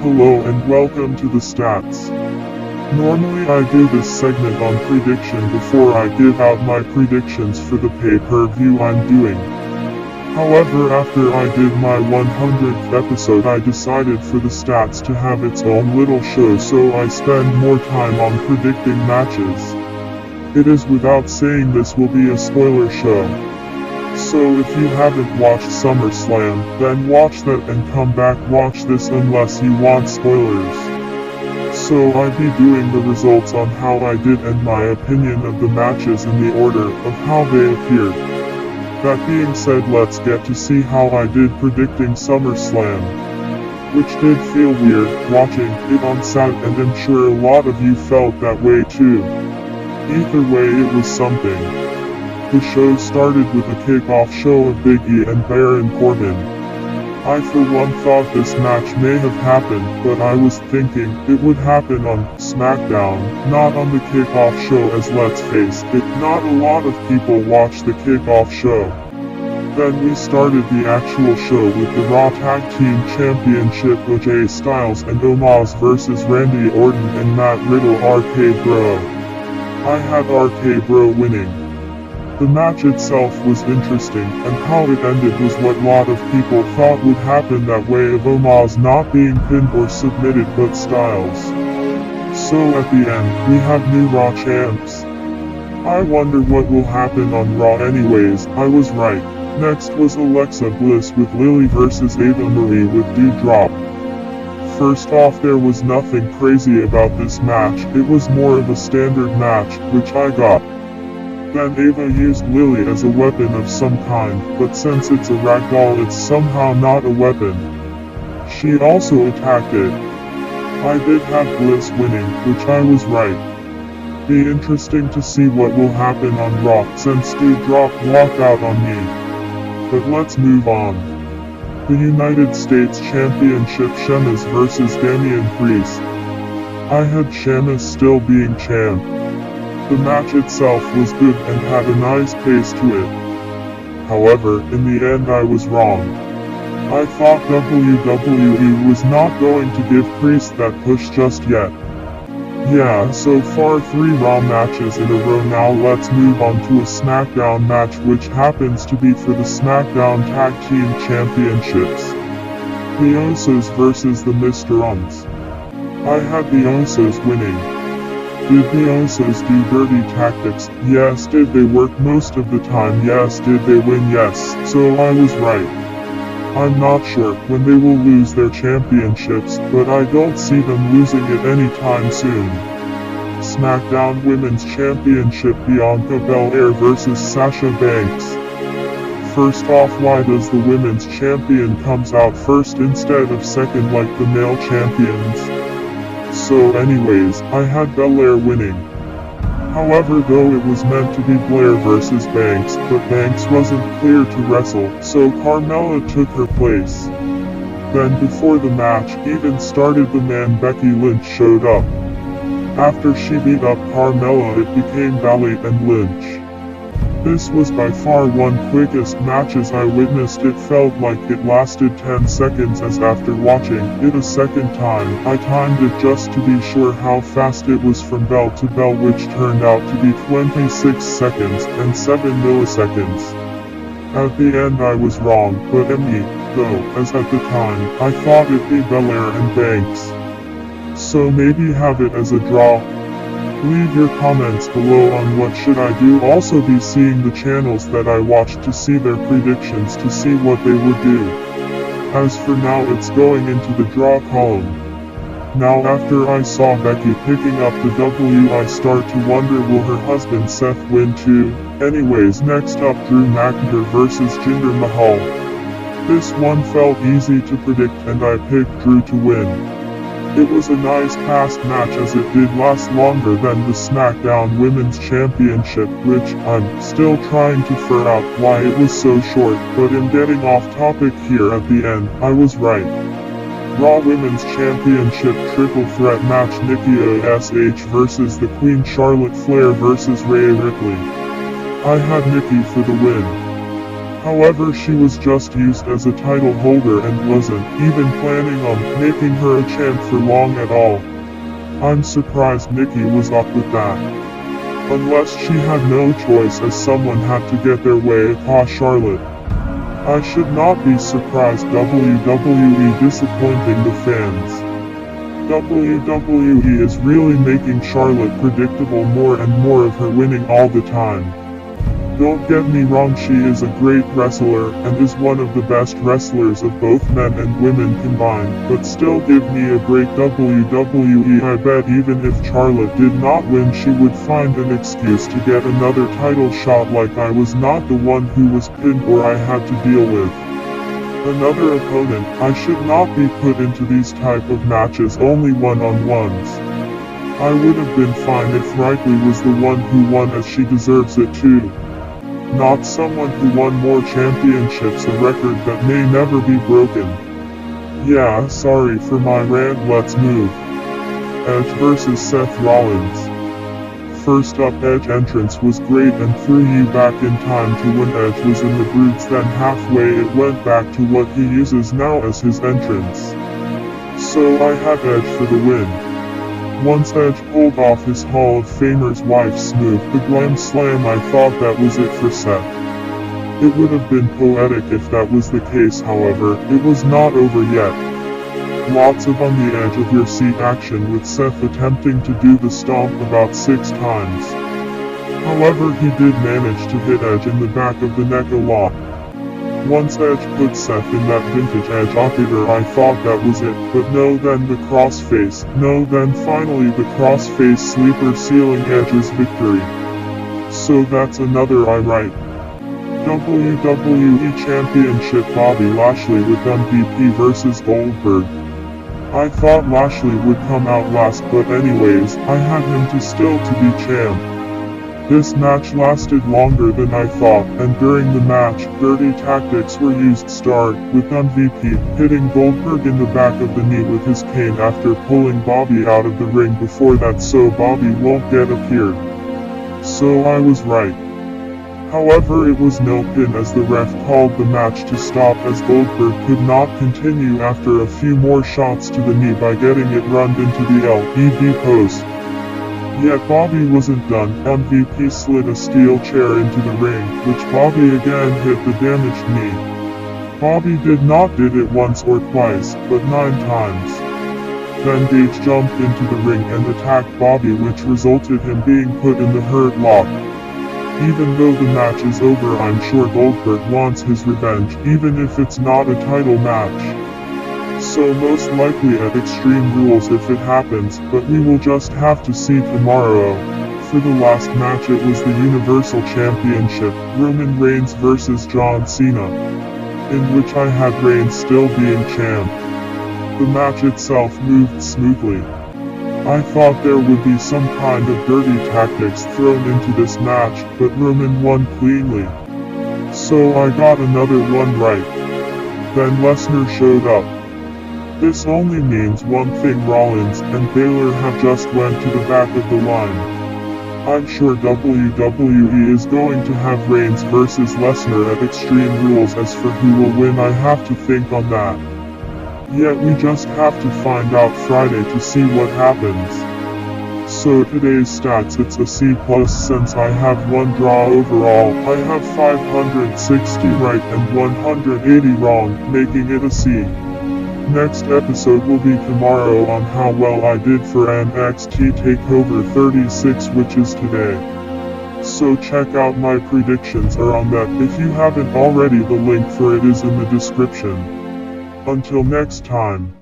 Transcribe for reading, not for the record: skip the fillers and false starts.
Hello and welcome to the stats. Normally I do this segment on prediction before I give out my predictions for the pay-per-view I'm doing. However, after I did my 100th episode, I decided for the stats to have its own little show, so I spend more time on predicting matches. It is without saying this will be a spoiler show. So if you haven't watched Summerslam, then watch that and come back watch this unless you want spoilers. So I'd be doing the results on how I did and my opinion of the matches in the order of how they appeared. That being said, let's get to see how I did predicting SummerSlam, which did feel weird watching it on set, and I'm sure a lot of you felt that way too. Either way, it was something. The show started with a kickoff show of Big E and Baron Corbin. I for one thought this match may have happened, but I was thinking it would happen on Smackdown, not on the kickoff show, as let's face it, not a lot of people watch the kickoff show. Then we started the actual show with the Raw Tag Team Championship, AJ Styles and Omos vs Randy Orton and Matt Riddle, RK Bro. I had RK Bro winning. The match itself was interesting, and how it ended was what a lot of people thought would happen, that way of Omos not being pinned or submitted but Styles. So at the end, we have new Raw champs. I wonder what will happen on Raw. Anyways, I was right. Next was Alexa Bliss with Lily vs Ava Marie with Doudrop. First off, there was nothing crazy about this match, it was more of a standard match, which I got. Then Ava used Lily as a weapon of some kind, but since it's a ragdoll it's somehow not a weapon. She also attacked it. I did have Bliss winning, which I was right. Be interesting to see what will happen on Raw, since Doudrop walked out on me. But let's move on. The United States Championship, Sheamus vs Damian Priest. I had Sheamus still being champ. The match itself was good and had a nice pace to it. However, in the end I was wrong. I thought WWE was not going to give Priest that push just yet. Yeah, so far 3 Raw matches in a row. Now let's move on to a Smackdown match, which happens to be for the Smackdown Tag Team Championships. The Usos vs the Mr. I had the Usos winning. Did the Usos do dirty tactics? Yes. Did they work most of the time? Yes. Did they win? Yes. So I was right. I'm not sure when they will lose their championships, but I don't see them losing it anytime soon. SmackDown Women's Championship, Bianca Belair vs Sasha Banks. First off, why does the Women's Champion comes out first instead of second like the male champions? So anyways, I had Belair winning. However, though it was meant to be Blair vs Banks, but Banks wasn't clear to wrestle, so Carmella took her place. Then before the match even started, the man Becky Lynch showed up. After she beat up Carmella, it became Ballet and Lynch. This was by far one quickest matches I witnessed. It felt like it lasted 10 seconds, as after watching it a second time, I timed it just to be sure how fast it was from bell to bell, which turned out to be 26 seconds and 7 milliseconds. At the end I was wrong, but though, as at the time, I thought it'd be Belair and Banks. So maybe have it as a draw. Leave your comments below on what should I do. Also be seeing the channels that I watched to see their predictions, to see what they would do. As for now, it's going into the draw column. Now after I saw Becky picking up the W, I start to wonder, will her husband Seth win too? Anyways, next up, Drew McIntyre vs Jinder Mahal. This one felt easy to predict and I picked Drew to win. It was a nice past match, as it did last longer than the SmackDown Women's Championship, which I'm still trying to figure out why it was so short, but in getting off topic here at the end, I was right. Raw Women's Championship Triple Threat match, Nikki ASH vs the Queen, Charlotte Flair vs Rhea Ripley. I had Nikki for the win. However, she was just used as a title holder and wasn't even planning on making her a champ for long at all. I'm surprised Nikki was up with that. Unless she had no choice as someone had to get their way across Charlotte. I should not be surprised WWE disappointing the fans. WWE is really making Charlotte predictable, more and more of her winning all the time. Don't get me wrong, she is a great wrestler and is one of the best wrestlers of both men and women combined, but still give me a break WWE. I bet even if Charlotte did not win, she would find an excuse to get another title shot, like I was not the one who was pinned or I had to deal with another opponent. I should not be put into these type of matches, only one-on-ones. I would have been fine if Ripley was the one who won, as she deserves it too. Not someone who won more championships, a record that may never be broken. Yeah, sorry for my rant, let's move. Edge vs Seth Rollins. First up, Edge entrance was great and threw you back in time to when Edge was in the Brutes, then halfway it went back to what he uses now as his entrance. So I had Edge for the win. Once Edge pulled off his Hall of Famer's wife's move, the Glam Slam, I thought that was it for Seth. It would have been poetic if that was the case, however, it was not over yet. Lots of on the edge of your seat action with Seth attempting to do the stomp about 6 times. However, he did manage to hit Edge in the back of the neck a lot. Once Edge put Seth in that vintage Edge operator, I thought that was it, but no, then the crossface, no, then finally the crossface sleeper, sealing Edge's victory. So that's another I right. WWE Championship, Bobby Lashley with MVP versus Goldberg. I thought Lashley would come out last, but anyways, I had him to still to be champ. This match lasted longer than I thought, and during the match, dirty tactics were used, with MVP hitting Goldberg in the back of the knee with his cane after pulling Bobby out of the ring before that, so Bobby won't get appeared. So I was right. However, it was no pin as the ref called the match to stop, as Goldberg could not continue after a few more shots to the knee by getting it run into the LED post. Yet Bobby wasn't done. MVP slid a steel chair into the ring, which Bobby again hit the damaged knee. Bobby did not did it once or twice, but 9 times. Then Gage jumped into the ring and attacked Bobby, which resulted him being put in the Hurt Lock. Even though the match is over, I'm sure Goldberg wants his revenge, even if it's not a title match. So most likely at Extreme Rules if it happens, but we will just have to see tomorrow. For the last match, it was the Universal Championship, Roman Reigns vs John Cena, in which I had Reigns still being champ. The match itself moved smoothly. I thought there would be some kind of dirty tactics thrown into this match, but Roman won cleanly. So I got another one right. Then Lesnar showed up. This only means one thing: Rollins and Baylor have just went to the back of the line. I'm sure WWE is going to have Reigns versus Lesnar at Extreme Rules. As for who will win, I have to think on that. Yet we just have to find out Friday to see what happens. So today's stats, it's a C+, since I have 1 draw overall. I have 560 right and 180 wrong, making it a C. Next episode will be tomorrow on how well I did for NXT Takeover 36, which is today. So check out my predictions are on that. If you haven't already, the link for it is in the description. Until next time.